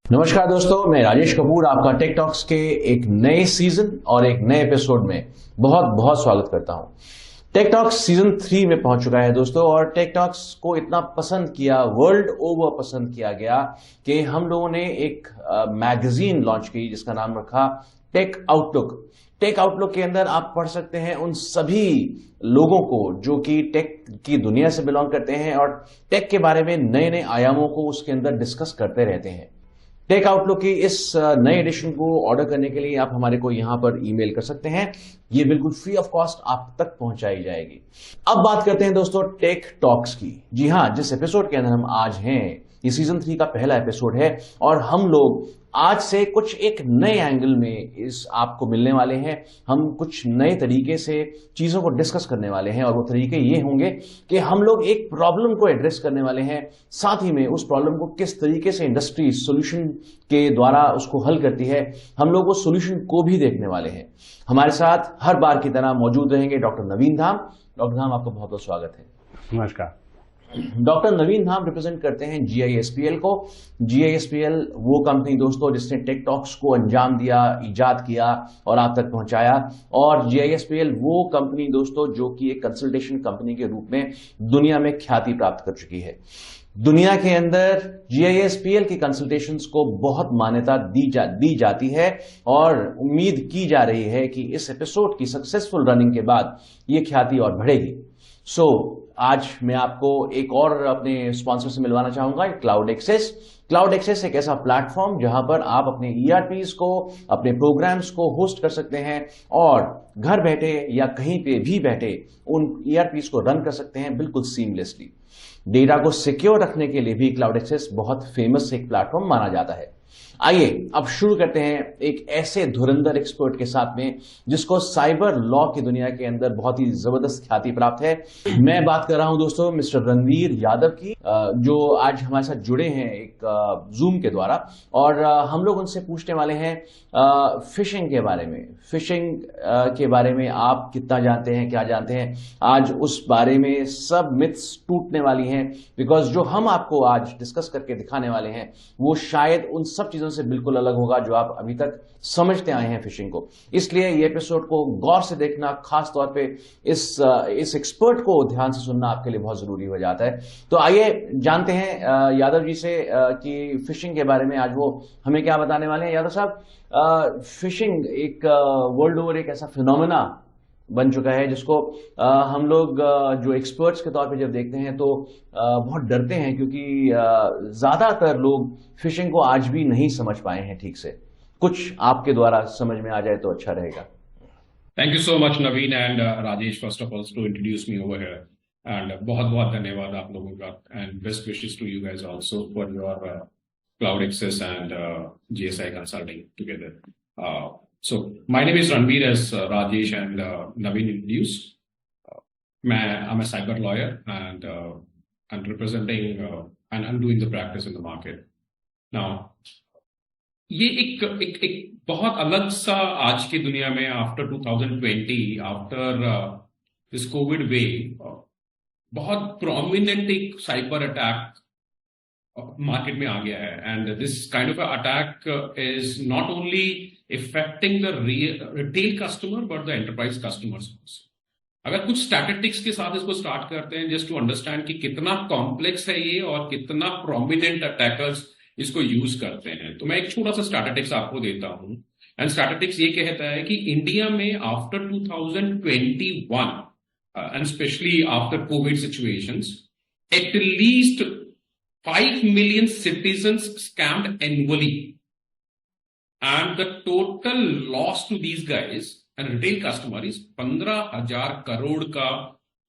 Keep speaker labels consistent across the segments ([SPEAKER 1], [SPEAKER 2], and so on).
[SPEAKER 1] नमस्कार दोस्तों, मैं राजेश कपूर आपका टेक टॉक्स के एक नए सीजन और एक नए एपिसोड में बहुत बहुत स्वागत करता हूं। टेक टॉक्स सीजन 3 में पहुंच चुका है दोस्तों, और टेक टॉक्स को इतना पसंद किया, वर्ल्ड ओवर पसंद किया गया कि हम लोगों ने एक मैगजीन लॉन्च की जिसका नाम रखा टेक आउटलुक। टेक आउटलुक के अंदर आप पढ़ सकते हैं उन सभी लोगों को जो कि टेक की दुनिया से बिलोंग करते हैं और टेक के बारे में नए नए आयामों को उसके अंदर डिस्कस करते रहते हैं। टेक आउटलुक की इस नए एडिशन को ऑर्डर करने के लिए आप हमारे को यहां पर ईमेल कर सकते हैं। ये बिल्कुल फ्री ऑफ कॉस्ट आप तक पहुंचाई जाएगी। अब बात करते हैं दोस्तों टेक टॉक्स की। जी हां, जिस एपिसोड के अंदर हम आज हैं, ये सीजन 3 का पहला एपिसोड है और हम लोग आज से कुछ एक नए एंगल में इस आपको मिलने वाले हैं। हम कुछ नए तरीके से चीजों को डिस्कस करने वाले हैं और वो तरीके ये होंगे कि हम लोग एक प्रॉब्लम को एड्रेस करने वाले हैं, साथ ही में उस प्रॉब्लम को किस तरीके से इंडस्ट्री सॉल्यूशन के द्वारा उसको हल करती है, हम लोग उस सॉल्यूशन को भी देखने वाले हैं। हमारे साथ हर बार की तरह मौजूद रहेंगे डॉक्टर नवीन धाम। डॉक्टर धाम, आपका बहुत बहुत स्वागत है।
[SPEAKER 2] नमस्कार।
[SPEAKER 1] डॉक्टर नवीन धाम रिप्रेजेंट करते हैं GISPL को। GISPL वो कंपनी दोस्तों जिसने टेक टॉक्स को अंजाम दिया, इजाद किया और आप तक पहुंचाया। और GISPL वो कंपनी दोस्तों जो कि एक कंसल्टेशन कंपनी के रूप में दुनिया में ख्याति प्राप्त कर चुकी है। दुनिया के अंदर GISPL की कंसल्टेशंस को बहुत मान्यता दी जाती है और उम्मीद की जा रही है कि इस एपिसोड की सक्सेसफुल रनिंग के बाद ये ख्याति और बढ़ेगी। आज मैं आपको एक और अपने स्पॉन्सर से मिलवाना चाहूंगा, क्लाउड एक्सेस। क्लाउड एक्सेस एक ऐसा प्लेटफॉर्म जहां पर आप अपने ERPs को, अपने प्रोग्राम्स को होस्ट कर सकते हैं और घर बैठे या कहीं पे भी बैठे उन ERPs को रन कर सकते हैं बिल्कुल सीमलेसली। डेटा को सिक्योर रखने के लिए भी क्लाउड एक्सेस बहुत फेमस एक प्लेटफॉर्म माना जाता है। आइए अब शुरू करते हैं एक ऐसे धुरंधर एक्सपर्ट के साथ में जिसको साइबर लॉ की दुनिया के अंदर बहुत ही जबरदस्त ख्याति प्राप्त है। मैं बात कर रहा हूं दोस्तों मिस्टर रणवीर यादव की, जो आज हमारे साथ जुड़े हैं एक जूम के द्वारा, और हम लोग उनसे पूछने वाले हैं फिशिंग के बारे में। फिशिंग के बारे में आप कितना जानते हैं, क्या जानते हैं? आज उस बारे में सब मिथ्स टूटने वाली हैं, बिकॉज जो हम आपको आज डिस्कस करके दिखाने वाले हैं वो शायद उन सब चीजों से बिल्कुल अलग होगा जो आप अभी तक समझते आए हैं फिशिंग को। इसलिए ये एपिसोड को गौर से देखना, खास तौर पे इस एक्सपर्ट को ध्यान से सुनना आपके लिए बहुत जरूरी हो जाता है। तो आइए जानते हैं यादव जी से कि फिशिंग के बारे में आज वो हमें क्या बताने वाले हैं। यादव साहब, फिशिंग एक वर्ल्ड ओवर एक ऐसा फिनोमेना बन चुका है जिसको हम लोग जो एक्सपर्ट्स के तौर पे जब देखते हैं तो बहुत डरते हैं, क्योंकि ज्यादातर लोग फिशिंग को आज भी नहीं समझ पाए हैं ठीक से। कुछ आपके द्वारा समझ में आ जाए तो अच्छा रहेगा।
[SPEAKER 2] Thank you so much Naveen and Rajesh, first of all to introduce me over here, and बहुत बहुत धन्यवाद आप लोगों का, and best wishes to you guys also for your cloud access and GSI consulting together. So my name is Ranveer, as Rajesh and Naveen introduced. I'm a cyber lawyer and I'm representing and I'm doing the practice in the market. Now, ये एक बहुत अलग सा आज की दुनिया में after 2020, after this Covid wave, बहुत प्रोमिनेंट एक साइबर अटैक मार्केट में आ गया है। And this kind of attack is not only affecting the retail customer but the enterprise customers also. अगर कुछ स्टैटिस्टिक्स के साथ इसको स्टार्ट करते हैं जस्ट टू अंडरस्टैंड कि कितना कॉम्प्लेक्स है ये और कितना प्रोमिनेंट अटैकर्स इसको यूज करते हैं, तो मैं एक छोटा सा स्टैटिस्टिक्स आपको देता हूं। एंड स्टैटिस्टिक्स ये कहता है कि इंडिया में after 2021 and specially after Covid situations, at least 5 million citizens scammed annually. And the total loss to these guys and retail customer is 15,000 crore का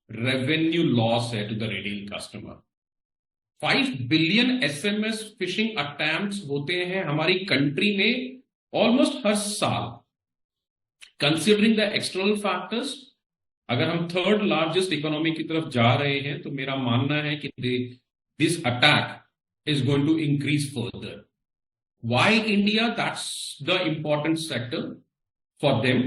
[SPEAKER 2] revenue loss है to the retail customer. 5 billion SMS phishing attempts होते हैं हमारी country में almost हर साल। Considering the external factors, अगर हम third largest economy की तरफ जा रहे हैं तो मेरा मानना है कि this attack is going to increase further. Why India? That's the important sector for them.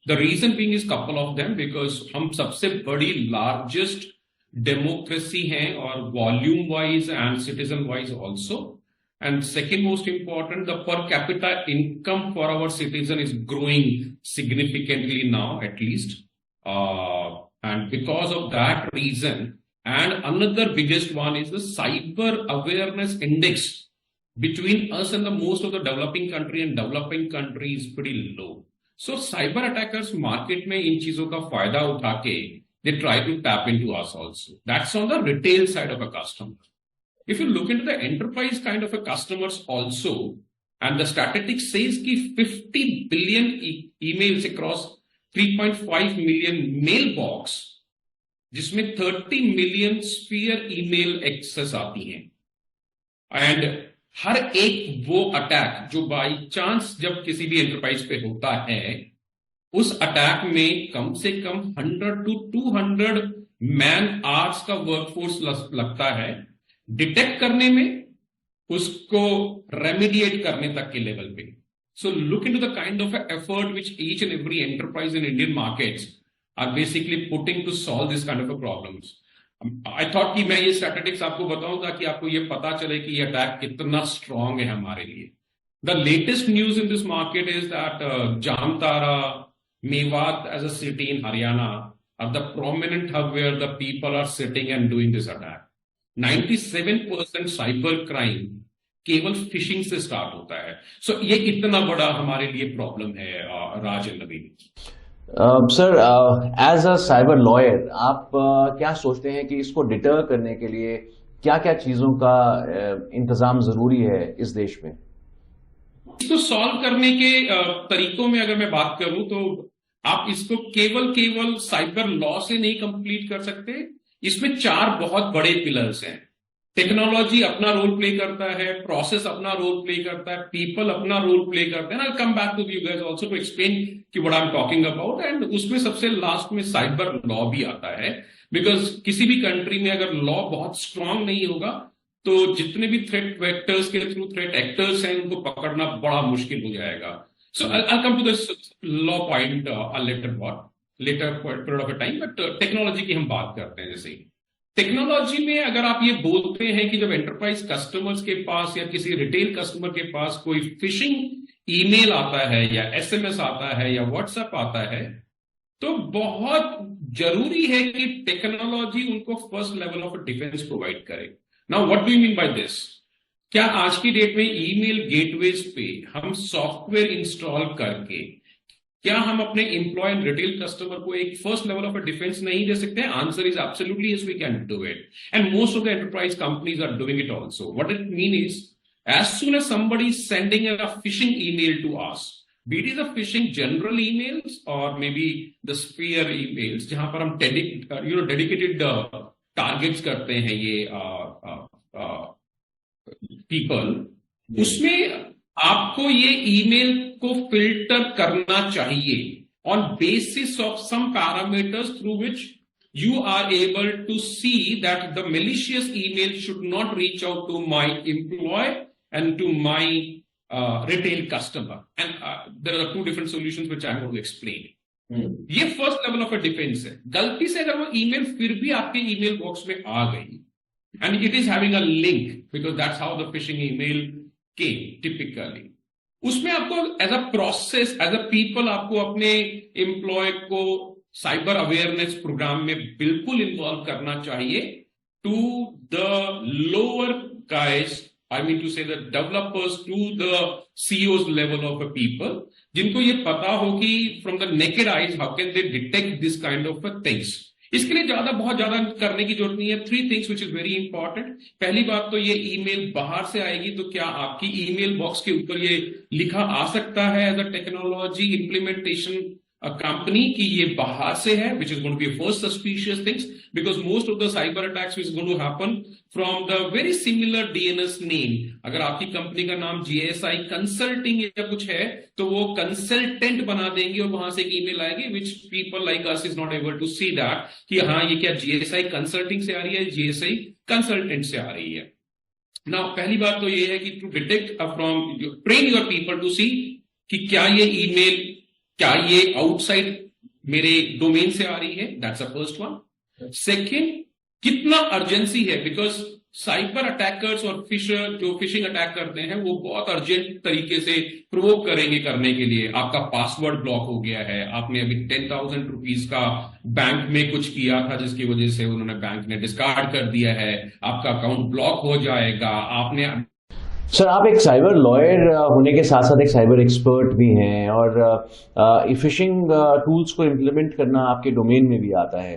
[SPEAKER 2] The reason being is couple of them, because हम सबसे बड़ी largest democracy हैं और volume wise and citizen wise also. And second most important, the per capita income for our citizen is growing significantly now, at least. And because of that reason, and another biggest one is the cyber awareness index between us and the most of the developing country and developing country is pretty low. So cyber attackers market में इन चीजों का फायदा उठा के they try to tap into us also. That's on the retail side of a customer. If you look into the enterprise kind of a customers also, and the statistics says कि 50 billion emails across 3.5 million mailbox, जिसमें 30 million sphere email access आती हैं. And हर एक वो attack जो by chance जब किसी भी एंटरप्राइज पे होता है, उस अटैक में कम से कम 100 to 200 मैन आवर्स का वर्कफोर्स लगता है डिटेक्ट करने में, उसको रेमिडिएट करने तक के लेवल पे. So look into the kind of effort which each and every enterprise in Indian markets are basically putting to solve this kind of problems. I thought कि मैं ये स्टैटिस्टिक्स आपको बताऊं ताकि आपको ये पता चले कि ये अटैक कितना स्ट्रांग है हमारे लिए. The latest news in this market is that Jamtara, Mewat as a city in Haryana are the prominent hub where the people are sitting and doing this attack. 97% cyber crime केवल फिशिंग से स्टार्ट होता है. सो ये कितना बड़ा हमारे लिए प्रॉब्लम है Raj and Naveen.
[SPEAKER 1] Sir, as a cyber lawyer आप क्या सोचते हैं कि इसको डिटर करने के लिए क्या क्या चीजों का इंतजाम जरूरी है इस देश में?
[SPEAKER 2] इसको सॉल्व करने के तरीकों में अगर मैं बात करूं तो आप इसको केवल साइबर लॉ से नहीं कंप्लीट कर सकते. इसमें 4 बहुत बड़े पिलर्स हैं. टेक्नोलॉजी अपना रोल प्ले करता है, प्रोसेस अपना रोल प्ले करता है, पीपल अपना रोल प्ले करते हैं. I come back to you guys also to explain कि what I am talking about. And उसमें सबसे लास्ट में साइबर लॉ भी आता है, बिकॉज किसी भी कंट्री में अगर लॉ बहुत स्ट्रांग नहीं होगा तो जितने भी थ्रेट वेक्टर्स के थ्रू थ्रेट एक्टर्स हैं उनको पकड़ना बड़ा मुश्किल हो जाएगा. So I come to this law point later period of time. But technology की हम बात करते हैं. जैसे टेक्नोलॉजी में अगर आप ये बोलते हैं कि जब एंटरप्राइज कस्टमर्स के पास या किसी रिटेल कस्टमर के पास कोई फिशिंग ईमेल आता है या एसएमएस आता है या व्हाट्सएप आता है, तो बहुत जरूरी है कि टेक्नोलॉजी उनको first level of defence provide करे. Now what do you mean by this? क्या आज की डेट में ईमेल गेटवेज पे हम सॉफ्टवेयर इंस्टॉल करके क्या हम अपने एम्प्लॉय एंड रिटेल कस्टमर को एक फर्स्ट लेवल ऑफ डिफेंस नहीं दे सकते? Answer is absolutely yes, we can do it. And most of the enterprise companies are doing it also. What it mean is, as soon as somebody is sending a phishing email to us, be it is a phishing general emails or maybe the sphere emails, जहां पर हम dedicated targets करते हैं ये people, उसमें आपको ये email को फिल्टर करना चाहिए on basis of some parameters through which you are able to see that the malicious email should not reach out to my employee and to my retail customer. And there are 2 different solutions which I'm going to explain. ये first level of a defence है. गलती से अगर वो email फिर भी आपके email box में आ गई and it is having a link, because that's how the phishing email came typically, उसमें आपको as a process as a people आपको अपने एम्प्लॉय को साइबर अवेयरनेस प्रोग्राम में बिल्कुल इन्वॉल्व करना चाहिए to the lower guys, I mean to say the developers to the CEOs level of the people, जिनको ये पता हो कि from the naked eyes how can they detect this kind of things. इसके लिए बहुत ज्यादा करने की जरूरत नहीं है. 3 things which is very important. पहली बात तो ये ईमेल बाहर से आएगी तो क्या आपकी ईमेल बॉक्स के ऊपर ये लिखा आ सकता है as a technology implementation company की ये बाहर से है, which is going to be a first suspicious things, because most of the cyber attacks is going to happen from the very similar DNS name. अगर आपकी कंपनी का नाम GSI consulting या कुछ है तो वो कंसल्टेंट बना देंगे और वहां से एक ईमेल आएगी which people like us is not able to see that कि हाँ ये क्या GSI कंसल्टिंग से आ रही है, GSI कंसल्टेंट से आ रही है. Now पहली बात तो ये है कि to detect from train your people to see कि क्या ये ईमेल क्या ये आउटसाइड मेरे डोमेन से आ रही है, that's the first one. Second, कितना अर्जेंसी है, बिकॉज साइबर अटैकर्स और फिशर जो फिशिंग अटैक करते हैं वो बहुत अर्जेंट तरीके से प्रोवोक करेंगे करने के लिए। आपका पासवर्ड ब्लॉक हो गया है, आपने अभी 10,000 रुपीज का बैंक में कुछ किया था जिसकी वजह से उन्होंने बैंक ने डिस्कार्ड कर दिया है, आपका अकाउंट ब्लॉक हो जाएगा। आपने
[SPEAKER 1] सर, आप एक साइबर लॉयर होने के साथ साथ एक साइबर एक्सपर्ट भी हैं और फिशिंग टूल्स को इम्प्लीमेंट करना आपके डोमेन में भी आता है।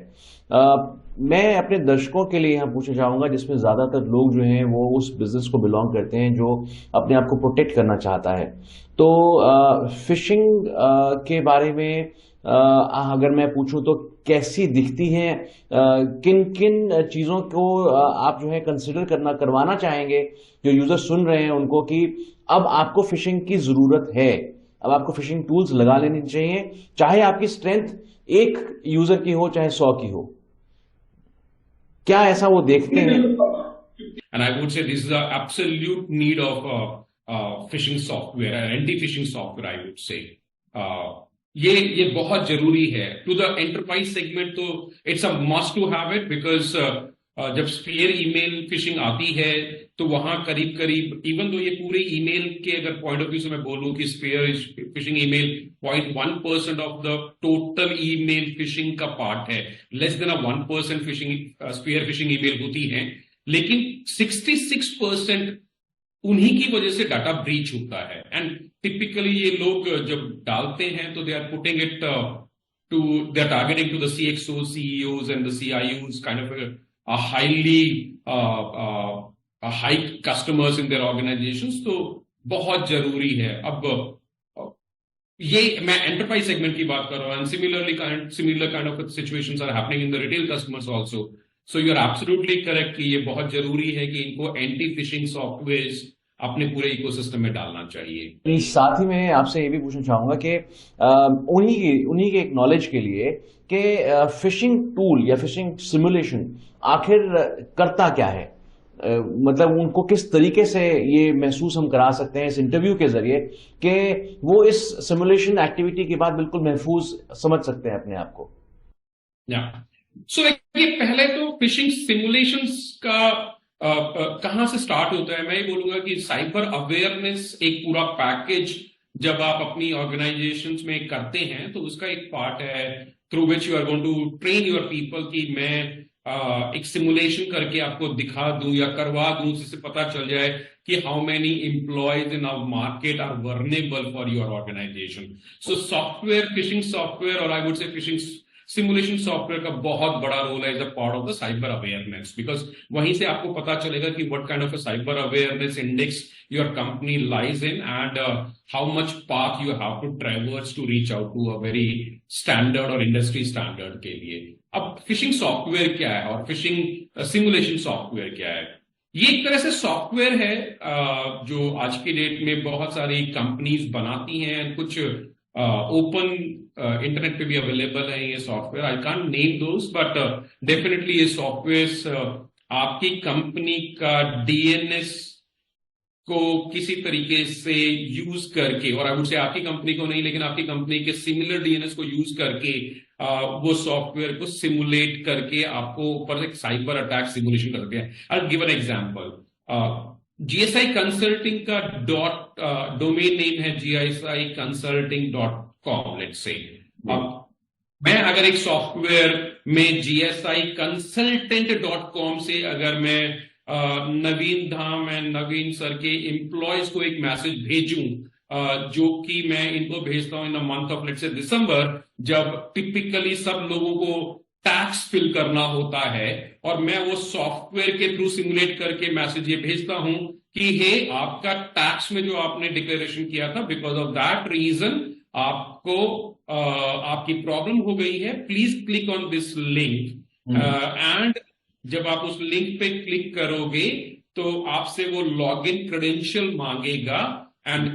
[SPEAKER 1] मैं अपने दर्शकों के लिए यहाँ पूछना चाहूंगा जिसमें ज्यादातर लोग जो हैं वो उस बिजनेस को बिलोंग करते हैं जो अपने आप को प्रोटेक्ट करना चाहता है। तो फिशिंग के बारे में अगर मैं पूछूं तो कैसी दिखती हैं, किन किन चीजों को आप जो है कंसिडर करवाना चाहेंगे जो यूजर सुन रहे हैं उनको कि अब आपको फिशिंग की जरूरत है, अब आपको फिशिंग टूल्स लगा लेनी चाहिए, चाहे आपकी स्ट्रेंथ एक यूजर की हो चाहे 100 की हो। क्या ऐसा वो देखते हैं?
[SPEAKER 2] And I would say this is the absolute need of phishing software, anti-phishing software, I would say. ये बहुत जरूरी है टू द एंटरप्राइज सेगमेंट। तो it's a must to have it, because जब स्पेयर ईमेल फिशिंग आती है तो वहां करीब करीब, इवन दो ये पूरे ईमेल के अगर पॉइंट ऑफ व्यू से मैं बोलूं कि spear phishing email 0.1% of the total email phishing का पार्ट है, less than 1% phishing spear phishing email होती है, लेकिन 66% उन्हीं की वजह से डाटा ब्रीच होता है। एंड टिपिकली ये लोग जब डालते हैं तो they are putting it to, they are targeting to the CXO, CEOs and the CIOs, kind of a highly high customers in their organizations। तो बहुत जरूरी है। अब ये मैं एंटरप्राइज सेगमेंट की बात कर रहा हूं, similar kind of situations are happening in the retail customers also. So you are absolutely correct कि ये बहुत जरूरी है कि इनको एंटी फिशिंग सॉफ्टवेयर अपने पूरे इकोसिस्टम में डालना चाहिए।
[SPEAKER 1] साथ ही मैं आपसे ये भी पूछना चाहूंगा कि उन्हीं के एक नॉलेज के लिए कि फिशिंग टूल या फिशिंग सिमुलेशन आखिर करता क्या है, मतलब उनको किस तरीके से ये महसूस हम करा सकते हैं इस इंटरव्यू के जरिए कि वो इस सिमुलेशन एक्टिविटी के बाद बिल्कुल महफूज समझ सकते हैं अपने आप को।
[SPEAKER 2] सो पहले तो फिशिंग सिमुलेशंस का कहां से स्टार्ट होता है, मैं ये बोलूंगा कि साइबर अवेयरनेस एक पूरा पैकेज जब आप अपनी ऑर्गेनाइजेशंस में करते हैं तो उसका एक पार्ट है through which you are going to train your people कि मैं एक सिमुलेशन करके आपको दिखा दूं या करवा दूं जिससे पता चल जाए कि how many employees in our market are vulnerable for your organisation. So software, phishing software और I would say phishing simulation software का बहुत बड़ा रोल है as a part of the cyber awareness, because वहीं से आपको पता चलेगा कि what kind of a cyber awareness index your company lies in and how much path you have to traverse to reach out to a very standard और industry standard के लिए। अब फिशिंग सॉफ्टवेयर क्या है और फिशिंग सिमुलेशन सॉफ्टवेयर क्या है? ये एक तरह से सॉफ्टवेयर है जो आज की डेट में बहुत सारी कंपनीज बनाती हैं, कुछ ओपन इंटरनेट पे भी अवेलेबल है ये software. I can't name those, but definitely ये सॉफ्टवेयर आपकी कंपनी का डीएनएस को किसी तरीके से यूज करके, और आई वुड से आपकी कंपनी को नहीं लेकिन आपकी कंपनी के सिमिलर डीएनएस को यूज करके वो सॉफ्टवेयर को सिमुलेट करके आपको ऊपर से साइबर अटैक सिमुलेशन कर सकते हैं। I will give an example. GSI consulting का डोमेन नेम है gsiconsulting.com, लेट्स से। अब मैं अगर एक सॉफ्टवेयर में GSI consultant.com से अगर मैं नवीन धाम एंड नवीन सर के एम्प्लॉयज को एक मैसेज भेजूं जो कि मैं इनको भेजता हूं in the month of let's say December, जब टिपिकली सब लोगों को टैक्स फिल करना होता है, और मैं वो सॉफ्टवेयर के थ्रू सिमुलेट करके मैसेज ये भेजता हूं कि हे आपका टैक्स में जो आपने डिक्लेरेशन किया था बिकॉज ऑफ दैट रीजन आपको आपकी प्रॉब्लम हो गई है, please click on this link. And जब आप उस लिंक पे क्लिक करोगे तो आपसे वो लॉगिन क्रेडेंशियल मांगेगा, and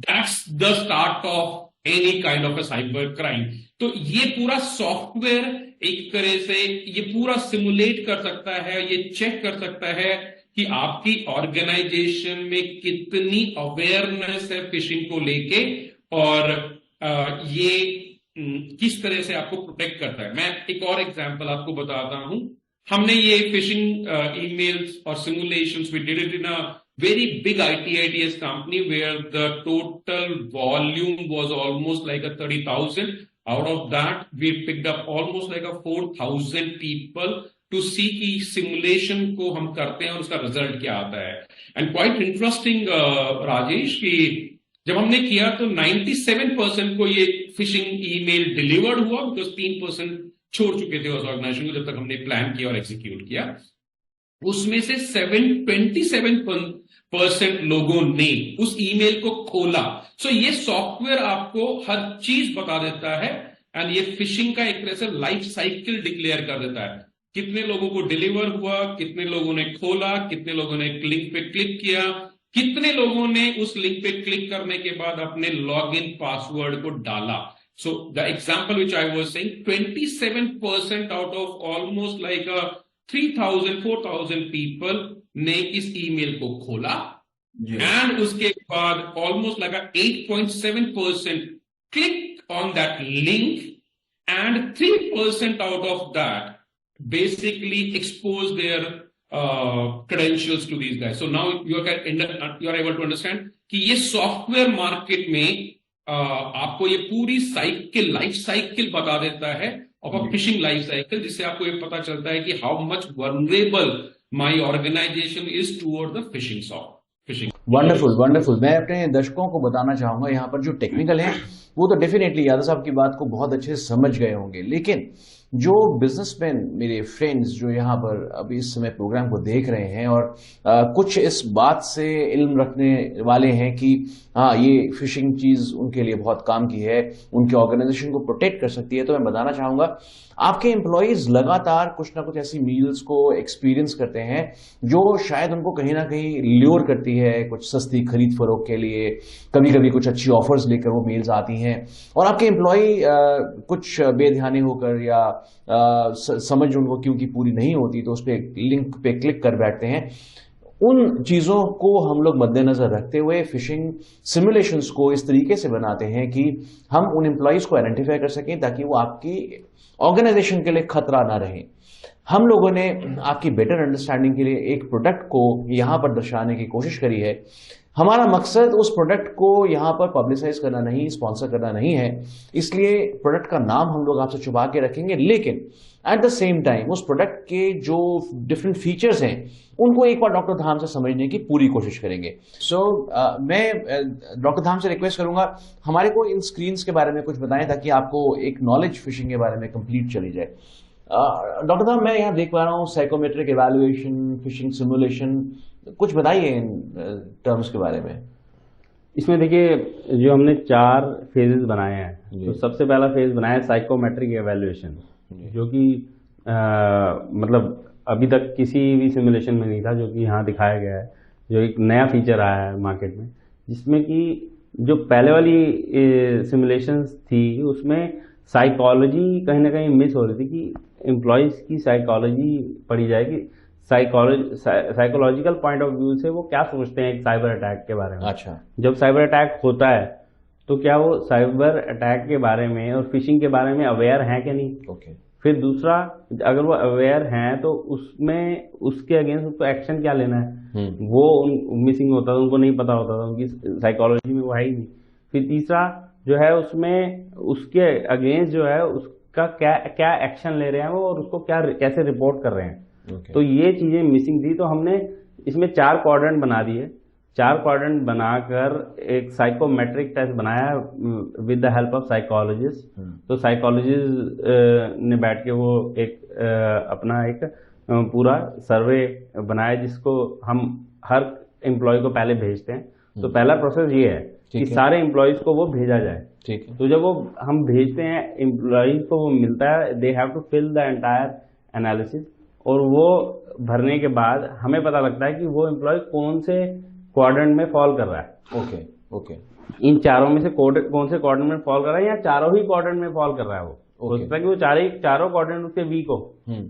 [SPEAKER 2] that's the start of any kind of a cyber crime. तो ये पूरा सॉफ्टवेयर एक तरह से ये पूरा सिमुलेट कर सकता है, ये चेक कर सकता है कि आपकी ऑर्गेनाइजेशन में कितनी अवेयरनेस है फिशिंग को लेके, और ये किस तरह से आपको प्रोटेक्ट करता है। मैं एक और एग्जांपल आपको बताता हूं। हमने ये फिशिंग ईमेल्स और simulations we did it in a very big ITITS company where the total volume was almost like a 30,000. Out of that, we picked up almost like a 4,000 people to see कि simulation को हम करते हैं और उसका result क्या आता है। And quite interesting, राजेश, कि जब हमने किया तो 97% को ये फिशिंग ईमेल डिलीवर्ड हुआ, बिकॉज 3% छोड़ चुके थे उस ऑर्गेनाइजेशन को जब तक हमने प्लान किया और एग्जीक्यूट किया। उसमें से 27% लोगों ने उस ईमेल को खोला। सो ये सॉफ्टवेयर आपको हर चीज बता देता है, एंड ये फिशिंग का एक तरह से लाइफ साइकिल डिक्लेयर कर देता है। कितने लोगों को डिलीवर हुआ, कितने लोगों ने खोला, कितने लोगों ने लिंक पे क्लिक किया, कितने लोगों ने उस लिंक पे क्लिक करने के बाद अपने लॉग इन पासवर्ड को डाला। So the example which I was saying, 27% out of almost like 3,000 4,000 people ने इस ईमेल को खोला, एंड उसके बाद almost like 8.7% click on that link, and 3% out of that basically expose their credentials to these guys. So now you are able to understand कि ये software market में आपको ये पूरी साइकिल, लाइफ साइकिल बता देता है of a phishing life cycle, जिससे आपको ये पता चलता है कि how much vulnerable my organisation is toward the phishing.
[SPEAKER 1] Wonderful wonderful. मैं अपने दर्शकों को बताना चाहूंगा यहाँ पर जो टेक्निकल है वो तो डेफिनेटली यादव साहब की बात को बहुत अच्छे से समझ गए होंगे, लेकिन जो बिजनेसमैन मेरे फ्रेंड्स जो यहाँ पर अभी इस समय प्रोग्राम को देख रहे हैं और कुछ इस बात से इल्म रखने वाले हैं कि हाँ ये फिशिंग चीज उनके लिए बहुत काम की है, उनके ऑर्गेनाइजेशन को प्रोटेक्ट कर सकती है, तो मैं बताना चाहूंगा आपके एम्प्लॉयज लगातार कुछ ना कुछ ऐसी मील्स को एक्सपीरियंस करते हैं जो शायद उनको कहीं ना कहीं ल्योर करती है कुछ सस्ती खरीद फरोख्त के लिए, कभी कभी कुछ अच्छी ऑफर्स लेकर वो मेल्स आती हैं, और आपके एम्प्लॉय कुछ बेध्यानी होकर या समझ उनको क्योंकि पूरी नहीं होती तो उस पर लिंक पे क्लिक कर बैठते हैं। उन चीजों को हम लोग मद्देनजर रखते हुए फिशिंग सिमुलेशंस को इस तरीके से बनाते हैं कि हम उन एम्प्लॉयज को आइडेंटिफाई कर सकें ताकि वो आपकी ऑर्गेनाइजेशन के लिए खतरा ना रहे। हम लोगों ने आपकी बेटर अंडरस्टैंडिंग के लिए एक प्रोडक्ट को यहां पर दर्शाने की कोशिश करी है। हमारा मकसद उस प्रोडक्ट को यहां पर पब्लिसाइज करना नहीं, स्पॉन्सर करना नहीं है, इसलिए प्रोडक्ट का नाम हम लोग आपसे छुपा के रखेंगे, लेकिन एट द सेम टाइम उस प्रोडक्ट के जो डिफरेंट फीचर्स हैं उनको एक बार डॉक्टर धाम से समझने की पूरी कोशिश करेंगे। सो मैं डॉक्टर धाम से रिक्वेस्ट करूंगा हमारे को इन स्क्रीन्स के बारे में कुछ बताएं ताकि आपको एक नॉलेज फिशिंग के बारे में कंप्लीट चली जाए। डॉक्टर साहब मैं यहाँ देख पा रहा हूँ साइकोमेट्रिक एवेल्युएशन, फिशिंग सिमुलेशन, कुछ बताइए इन टर्म्स के बारे में।
[SPEAKER 3] इसमें देखिए जो हमने 4 फेजेस बनाए हैं, तो सबसे पहला फेज बनाया साइकोमेट्रिक एवेल्युएशन, जो कि मतलब अभी तक किसी भी सिमुलेशन में नहीं था, जो कि यहाँ दिखाया गया है, जो एक नया फीचर आया है मार्केट में, जिसमें कि जो पहले वाली सिमुलेशंस थी उसमें साइकोलॉजी कहीं ना कहीं मिस हो रही थी कि एम्प्लॉयज़ की साइकोलॉजी पढ़ी जाए कि साइकोलॉजिकल पॉइंट ऑफ व्यू से वो क्या सोचते हैं एक साइबर अटैक के बारे में।
[SPEAKER 1] अच्छा,
[SPEAKER 3] जब साइबर अटैक होता है तो क्या वो साइबर अटैक के बारे में और फिशिंग के बारे में अवेयर हैं कि नहीं।
[SPEAKER 1] ओके।
[SPEAKER 3] फिर दूसरा, अगर वो अवेयर हैं तो उसमें उसके अगेंस्ट उसको एक्शन क्या लेना है, वो मिसिंग होता था, उनको नहीं पता होता था, उनकी साइकोलॉजी में वो है ही नहीं। फिर तीसरा जो है उसमें उसके अगेंस्ट जो है उसका क्या एक्शन ले रहे हैं वो, और उसको कैसे रिपोर्ट कर रहे हैं। तो ये चीजें मिसिंग थी, तो हमने इसमें 4 क्वाड्रेंट बना दिए। 4 क्वाड्रेंट बनाकर एक साइकोमेट्रिक टेस्ट बनाया with the help of psychologist. तो साइकोलॉजिस्ट ने बैठ के वो एक अपना एक पूरा सर्वे बनाया, जिसको हम हर एम्प्लॉय को पहले भेजते हैं। तो पहला प्रोसेस ये है कि सारे एम्प्लॉयज को वो भेजा जाए।
[SPEAKER 1] ठीक है।
[SPEAKER 3] तो जब वो हम भेजते हैं एम्प्लॉयज को वो मिलता है, they have to fill the entire analysis, और वो भरने के बाद हमें पता लगता है कि वो एम्प्लॉय कौन से क्वाड्रेंट में फॉल कर रहा है।
[SPEAKER 1] Okay okay.
[SPEAKER 3] इन चारों में से कौन से क्वाड्रेंट में फॉल कर रहा है, या चारों ही क्वाड्रेंट में फॉल कर रहा है। वो हो सकता है कि वो चारों क्वाड्रेंट उसके वीक हो,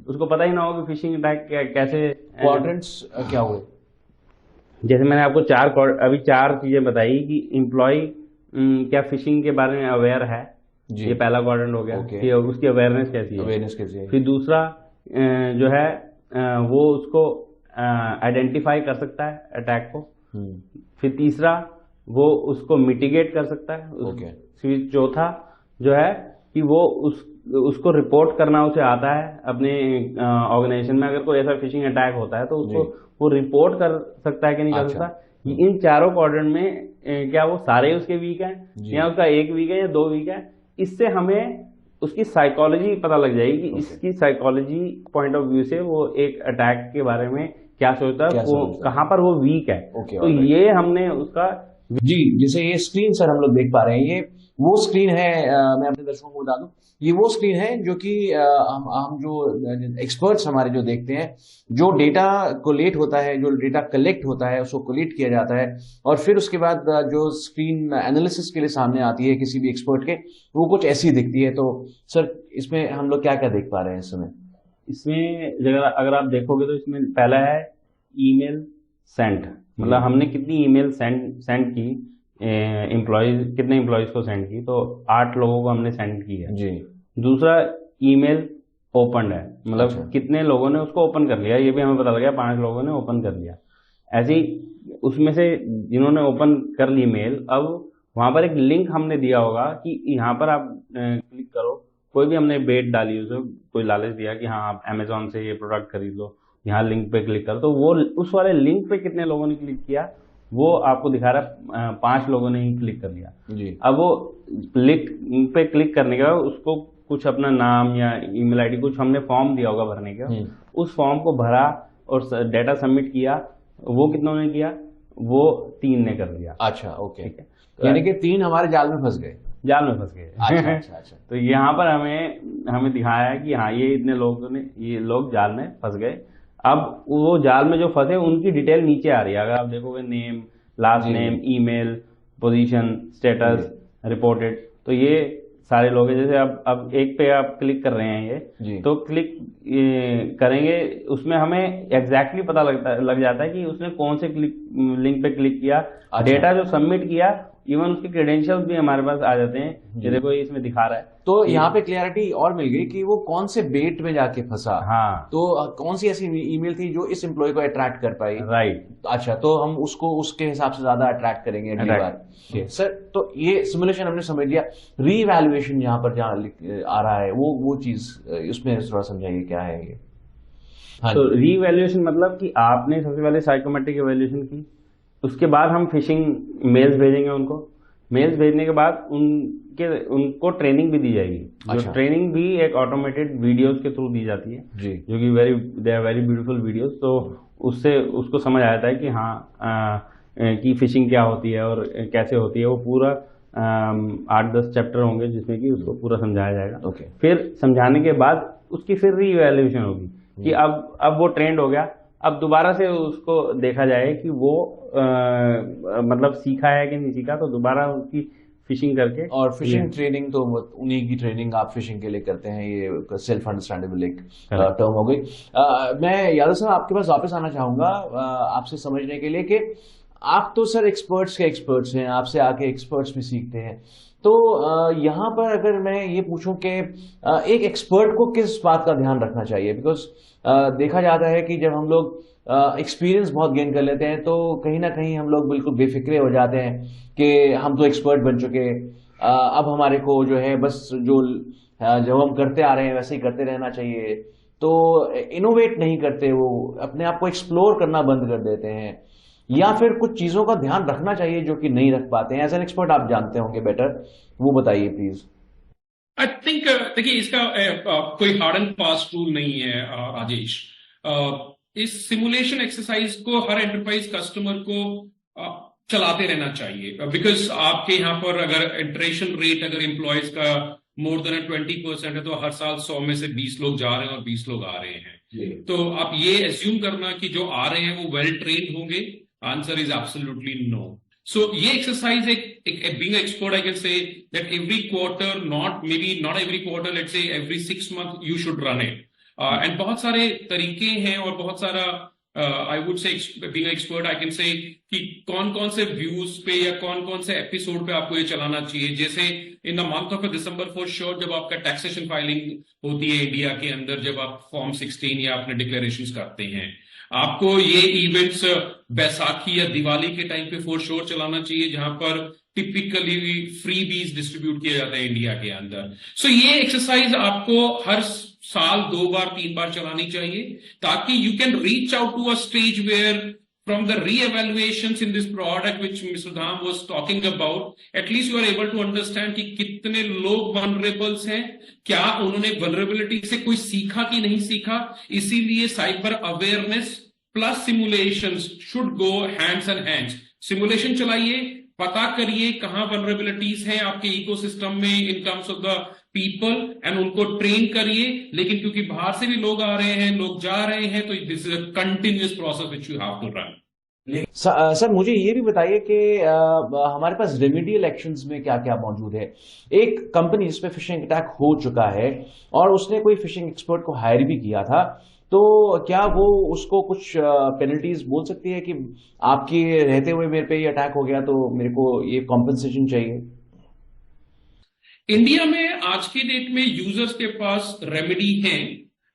[SPEAKER 3] उसको पता ही ना हो कि फिशिंग अटैक कैसे।
[SPEAKER 1] क्वाड्रेंट्स क्या हुए?
[SPEAKER 3] जैसे मैंने आपको 4 चीजें बताई कि एम्प्लॉय क्या फिशिंग के बारे में अवेयर है, ये पहला क्वाड्रेंट हो गया कि उसकी अवेयरनेस कैसी है। फिर दूसरा जो है वो उसको आइडेंटिफाई कर सकता है अटैक को। फिर तीसरा वो उसको मिटिगेट कर सकता है। फिर चौथा जो है कि वो उसको रिपोर्ट करना उसे आता है अपने ऑर्गेनाइजेशन में। अगर कोई ऐसा फिशिंग अटैक होता है तो उसको वो रिपोर्ट कर सकता है कि नहीं कर सकता। इन चारों क्वाड्रेंट में क्या वो सारे उसके वीक हैं या उसका एक वीक है या दो वीक है, इससे हमें उसकी साइकोलॉजी पता लग जाएगी कि इसकी साइकोलॉजी पॉइंट ऑफ व्यू से वो एक अटैक के बारे में क्या सोचता है, वो कहाँ पर वो वीक है। तो ये हमने उसका
[SPEAKER 1] जैसे ये स्क्रीन सर हम लोग देख पा रहे हैं, ये वो स्क्रीन है, मैं अपने दर्शकों को बता दूं, ये वो स्क्रीन है जो कि हम जो एक्सपर्ट्स हमारे जो देखते हैं, जो डेटा कोलेट होता है, जो डेटा कलेक्ट होता है उसको कोलेट किया जाता है और फिर उसके बाद जो स्क्रीन एनालिसिस के लिए सामने आती है किसी भी एक्सपर्ट के, वो कुछ ऐसी दिखती है। तो सर इसमें हम लोग क्या क्या देख पा रहे हैं इस समय?
[SPEAKER 3] इसमें अगर आप देखोगे तो इसमें पहला है ईमेल सेंड, मतलब हमने कितनी ईमेल सेंड की, कितने एम्प्लॉयज को सेंड की, तो 8 लोगों को हमने सेंड की है जी। दूसरा ईमेल ओपन है, मतलब कितने लोगों ने उसको ओपन कर लिया, ये भी हमें पता लग गया 5 लोगों ने ओपन कर लिया। ऐसे ही उसमें से जिन्होंने ओपन कर ली मेल, अब वहां पर एक लिंक हमने दिया होगा कि यहाँ पर आप क्लिक करो, कोई भी हमने बेट डाली, उसे कोई लालच दिया कि हाँ आप अमेजोन से ये प्रोडक्ट खरीद लो, यहाँ लिंक पे क्लिक करो, तो वो उस वाले लिंक पे कितने लोगों ने क्लिक किया वो आपको दिखा रहा है, 5 लोगों ने ही क्लिक कर लिया जी। अब वो लिंक पे क्लिक करने के बाद उसको कुछ अपना नाम या ईमेल आईडी कुछ हमने फॉर्म दिया होगा भरने का, उस फॉर्म को भरा और डेटा सबमिट किया। वो कितनों ने किया? वो 3 ने कर दिया।
[SPEAKER 1] अच्छा, ओके, यानी कि 3 हमारे जाल में फंस गए।
[SPEAKER 3] अच्छा। तो यहाँ पर हमें दिखाया है कि हाँ ये इतने ये लोग जाल में फंस गए। अब वो जाल में जो फंसे उनकी डिटेल नीचे आ रही है, अगर आप देखोगे name, last name, email, position, status, reported, तो ये सारे लोग हैं। जैसे अब एक पे आप क्लिक कर रहे हैं ये, तो क्लिक करेंगे उसमें हमें एग्जैक्टली पता लग जाता है कि उसने कौन से लिंक पे क्लिक किया। डेटा जो सबमिट किया, इवन उसके क्रेडेंशियल्स भी हमारे पास आ जाते हैं, ये देखो इसमें दिखा रहा है।
[SPEAKER 1] तो यहाँ पे क्लैरिटी और मिल गई कि वो कौन से बेट में जाके फंसा।
[SPEAKER 3] हाँ,
[SPEAKER 1] तो कौन सी ऐसी ईमेल थी जो इस एम्प्लॉय को अट्रैक्ट कर पाई।
[SPEAKER 3] राइट।
[SPEAKER 1] अच्छा, तो हम उसको उसके हिसाब से ज्यादा अट्रैक्ट करेंगे अगली बार। सर तो ये सिमुलेशन हमने समझ लिया, रीवैल्यूएशन यहाँ पर जहाँ आ रहा है वो चीज उसमें थोड़ा समझाइए क्या है ये।
[SPEAKER 3] तो रीवैल्यूएशन मतलब कि आपने सबसे पहले साइकोमेट्रिक इवैल्यूएशन की, उसके बाद हम फिशिंग मेल्स भेजेंगे उनको। मेल्स भेजने के बाद उनको ट्रेनिंग भी दी जाएगी। जो ट्रेनिंग भी एक ऑटोमेटेड वीडियोस के थ्रू दी जाती है जी। जो कि they are very beautiful videos. तो उससे उसको समझ आ जाता है कि हाँ कि फिशिंग क्या होती है और कैसे होती है। वो पूरा 8-10 चैप्टर होंगे जिसमें कि उसको पूरा समझाया जाएगा। फिर समझाने के बाद उसकी फिर रीवैल्यूएशन होगी कि अब वो ट्रेंड हो गया, अब दोबारा से उसको देखा जाए कि वो मतलब सीखा है कि नहीं सीखा, तो दोबारा उसकी फिशिंग करके।
[SPEAKER 1] और फिशिंग ट्रेनिंग तो उन्हीं की ट्रेनिंग आप फिशिंग के लिए करते हैं, ये सेल्फ अंडरस्टैंडेबल एक टर्म हो गई। मैं यादव साहब आपके पास वापस आना चाहूंगा आपसे समझने के लिए कि आप तो सर एक्सपर्ट्स के एक्सपर्ट्स हैं, आपसे आके एक्सपर्ट्स भी सीखते हैं। तो यहाँ पर अगर मैं ये पूछूं कि एक एक्सपर्ट को किस बात का ध्यान रखना चाहिए, बिकॉज देखा जाता है कि जब हम लोग एक्सपीरियंस बहुत गेन कर लेते हैं तो कहीं ना कहीं हम लोग बिल्कुल बेफिक्रे हो जाते हैं कि हम तो एक्सपर्ट बन चुके, अब हमारे को जो है बस जो हम करते आ रहे हैं वैसे ही करते रहना चाहिए। तो इनोवेट नहीं करते, वो अपने आप को एक्सप्लोर करना बंद कर देते हैं, या फिर कुछ चीजों का ध्यान रखना चाहिए जो कि नहीं रख पाते हैं। एज एन एक्सपर्ट आप जानते होंगे बेटर, वो बताइए प्लीज।
[SPEAKER 2] आई थिंक देखिए इसका कोई हार्ड एंड फास्ट रूल नहीं है राजेश। इस सिमुलेशन एक्सरसाइज को हर एंटरप्राइज कस्टमर को चलाते रहना चाहिए, बिकॉज आपके यहाँ पर अगर इंटरेक्शन रेट अगर एम्प्लॉयज का मोर देन 20% है तो हर साल 100 में से 20 लोग जा रहे हैं और 20 लोग आ रहे हैं। तो आप ये एज्यूम करना कि जो आ रहे हैं वो वेल ट्रेन्ड होंगे, answer is absolutely no. So, ये exercise being an expert, I can say that every quarter, not every quarter, let's say every 6 months, you should run it. And बहुत सारे तरीके हैं और बहुत सारा आई वुड से being expert I can say कि कौन कौन से व्यूज पे या कौन कौन से एपिसोड पे आपको ये चलाना चाहिए। जैसे इन the month of December for sure जब आपका टैक्सेशन फाइलिंग होती है इंडिया के अंदर, जब आप फॉर्म 16 या अपने डिक्लेरेशंस करते हैं, आपको ये इवेंट्स बैसाखी या दिवाली के टाइम पे फॉर श्योर चलाना चाहिए, जहां पर टिपिकली फ्री बीज डिस्ट्रीब्यूट किया जाता है इंडिया के अंदर। सो ये एक्सरसाइज आपको हर साल 2 बार 3 बार चलानी चाहिए, ताकि you can reach out to a stage where from the re-evaluations in this product which Mr. Dham was talking about, at least you are able to understand कि कितने लोग vulnerables हैं, क्या उन्होंने vulnerability से कोई सीखा कि नहीं सीखा। इसीलिए cyber awareness plus simulations should go hands and hands. Simulation चलाइए, पता करिए कहां vulnerabilities हैं आपके इकोसिस्टम में in terms of the people, and उनको ट्रेन करिए। लेकिन क्योंकि बाहर से भी लोग आ रहे हैं, लोग जा रहे हैं, तो this is a continuous process which you have to run.
[SPEAKER 1] Sir मुझे ये भी बताइए कि हमारे पास रेमेडियल एक्शंस में क्या क्या मौजूद है। एक कंपनी जिसपे फिशिंग अटैक हो चुका है और उसने कोई फिशिंग एक्सपर्ट को हायर भी किया था, तो क्या वो उसको कुछ पेनल्टीज बोल सकती है कि आपके रहते हुए मेरे पे ये अटैक हो गया तो मेरे को ये कॉम्पेंसेशन चाहिए?
[SPEAKER 2] इंडिया में आज की डेट में यूजर्स के पास रेमेडी है,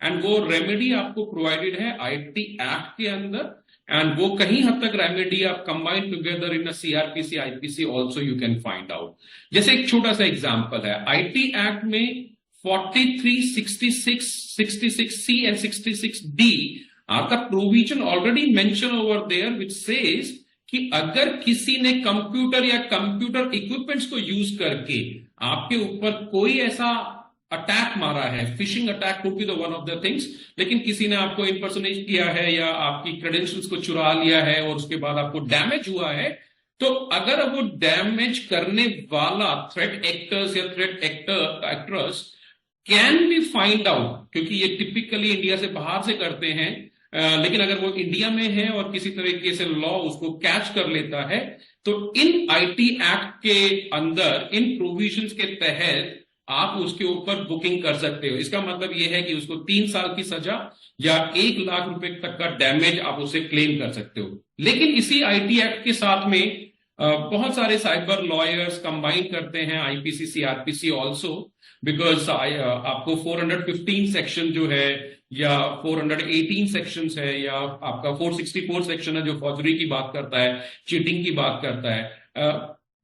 [SPEAKER 2] एंड वो रेमेडी आपको प्रोवाइडेड है आईटी एक्ट के अंदर, एंड वो कहीं हद तक रेमेडी आप combine together in CrPC IPC also you can find out. जैसे एक छोटा सा एग्जांपल है, आईटी एक्ट में 43, 66, 66C and 66D are the provision already mentioned over there which says कि अगर किसी ने कंप्यूटर या कंप्यूटर इक्विपमेंट्स को यूज करके आपके ऊपर कोई ऐसा अटैक मारा है, phishing attack would be the one of the things, लेकिन किसी ने आपको इम्पर्सोनेट किया है या आपकी क्रेडेंशियल्स को चुरा लिया है और उसके बाद आपको डैमेज हुआ है, तो अगर वो डैमेज करने वाला थ्रेट एक्टर्स या threat actors can be find out, क्योंकि ये टिपिकली इंडिया से बाहर से करते हैं, लेकिन अगर वो इंडिया में है और किसी तरीके से लॉ उसको कैच कर लेता है, तो इन आईटी एक्ट के अंदर इन प्रोविजंस के तहत आप उसके ऊपर बुकिंग कर सकते हो। इसका मतलब यह है कि उसको 3 साल की सजा या 1 लाख रुपए तक का डैमेज आप उसे क्लेम कर सकते हो। लेकिन इसी आईटी एक्ट के साथ में बहुत सारे साइबर लॉयर्स कंबाइन करते हैं आईपीसी सीआरपीसी ऑल्सो, बिकॉज आपको 415 सेक्शन जो है या 418 सेक्शंस है या आपका 464 सेक्शन है जो फौजरी की बात करता है, चीटिंग की बात करता है।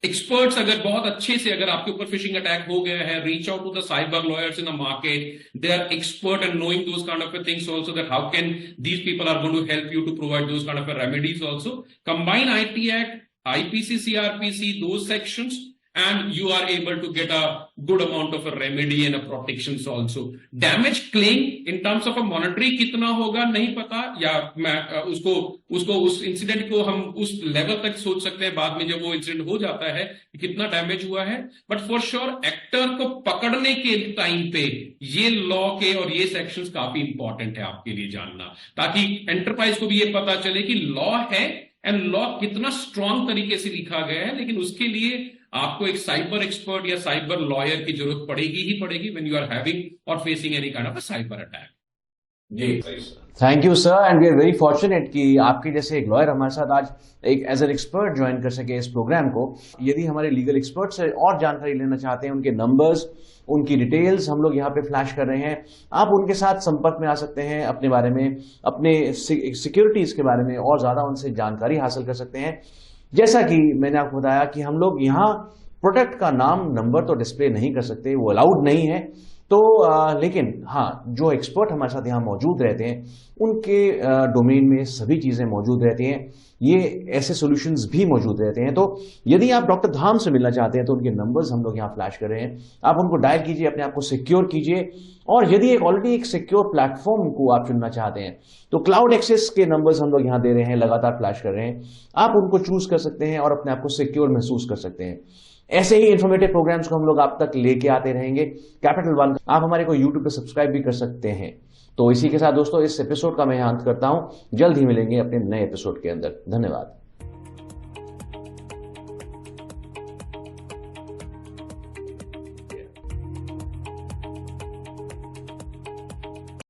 [SPEAKER 2] एक्सपर्ट्स अगर बहुत अच्छे से अगर आपके ऊपर फिशिंग अटैक हो गया है, reach out to the cyber lawyers in the market, they are expert and knowing those kind of things also, that how can these people are going to help you to provide those kind of remedies also. Combine IT act, IPC, CRPC, those sections, and you are able to get a good amount of a remedy and a protections also. Damage claim in terms of a monetary कितना होगा नहीं पता, या मैं उसको उस incident को हम उस लेवल तक सोच सकते हैं बाद में जब वो इंसिडेंट हो जाता है कि कितना डैमेज हुआ है। बट फॉर श्योर एक्टर को पकड़ने के टाइम पे ये लॉ के और ये सेक्शंस काफी इंपॉर्टेंट है आपके लिए जानना, ताकि एंटरप्राइज को भी ये पता चले कि लॉ है एंड लॉ कितना स्ट्रांग तरीके से लिखा गया है। लेकिन उसके लिए आपको एक साइबर एक्सपर्ट या साइबर लॉयर की जरूरत पड़ेगी ही पड़ेगी व्हेन यू आर हैविंग और facing any kind of a cyber attack.
[SPEAKER 1] जी, thank you sir, and we are very fortunate कि आपके जैसे एक लॉयर हमारे साथ आज एक एज एन एक्सपर्ट ज्वाइन कर सके इस प्रोग्राम को। यदि हमारे लीगल एक्सपर्ट से और जानकारी लेना चाहते हैं, उनके नंबर्स, उनकी डिटेल्स हम लोग यहाँ पे फ्लैश कर रहे हैं, आप उनके साथ संपर्क में आ सकते हैं, अपने बारे में, अपने सिक्योरिटीज के बारे में और ज्यादा उनसे जानकारी हासिल कर सकते हैं। जैसा कि मैंने आपको बताया कि हम लोग यहाँ प्रोडक्ट का नाम, नंबर तो डिस्प्ले नहीं कर सकते, वो अलाउड नहीं है, तो लेकिन हाँ, जो एक्सपर्ट हमारे साथ यहाँ मौजूद रहते हैं उनके डोमेन में सभी चीजें मौजूद रहती हैं, ये ऐसे सॉल्यूशंस भी मौजूद रहते हैं। तो यदि आप डॉक्टर धाम से मिलना चाहते हैं तो उनके नंबर्स हम लोग यहाँ फ्लैश कर रहे हैं, आप उनको डायल कीजिए, अपने आप को सिक्योर कीजिए। और यदि एक ऑलरेडी एक सिक्योर प्लेटफॉर्म को आप चुनना चाहते हैं तो क्लाउड एक्सेस के नंबर्स हम लोग यहाँ दे रहे हैं, लगातार फ्लैश कर रहे हैं, आप उनको चूज कर सकते हैं और अपने आप को सिक्योर महसूस कर सकते हैं। ऐसे ही इंफॉर्मेटिव प्रोग्राम्स को हम लोग आप तक लेके आते रहेंगे। कैपिटल वन, आप हमारे को यूट्यूब पे सब्सक्राइब भी कर सकते हैं। तो इसी के साथ दोस्तों इस एपिसोड का मैं यहाँ अंत करता हूं, जल्द ही मिलेंगे अपने नए एपिसोड के अंदर। धन्यवाद।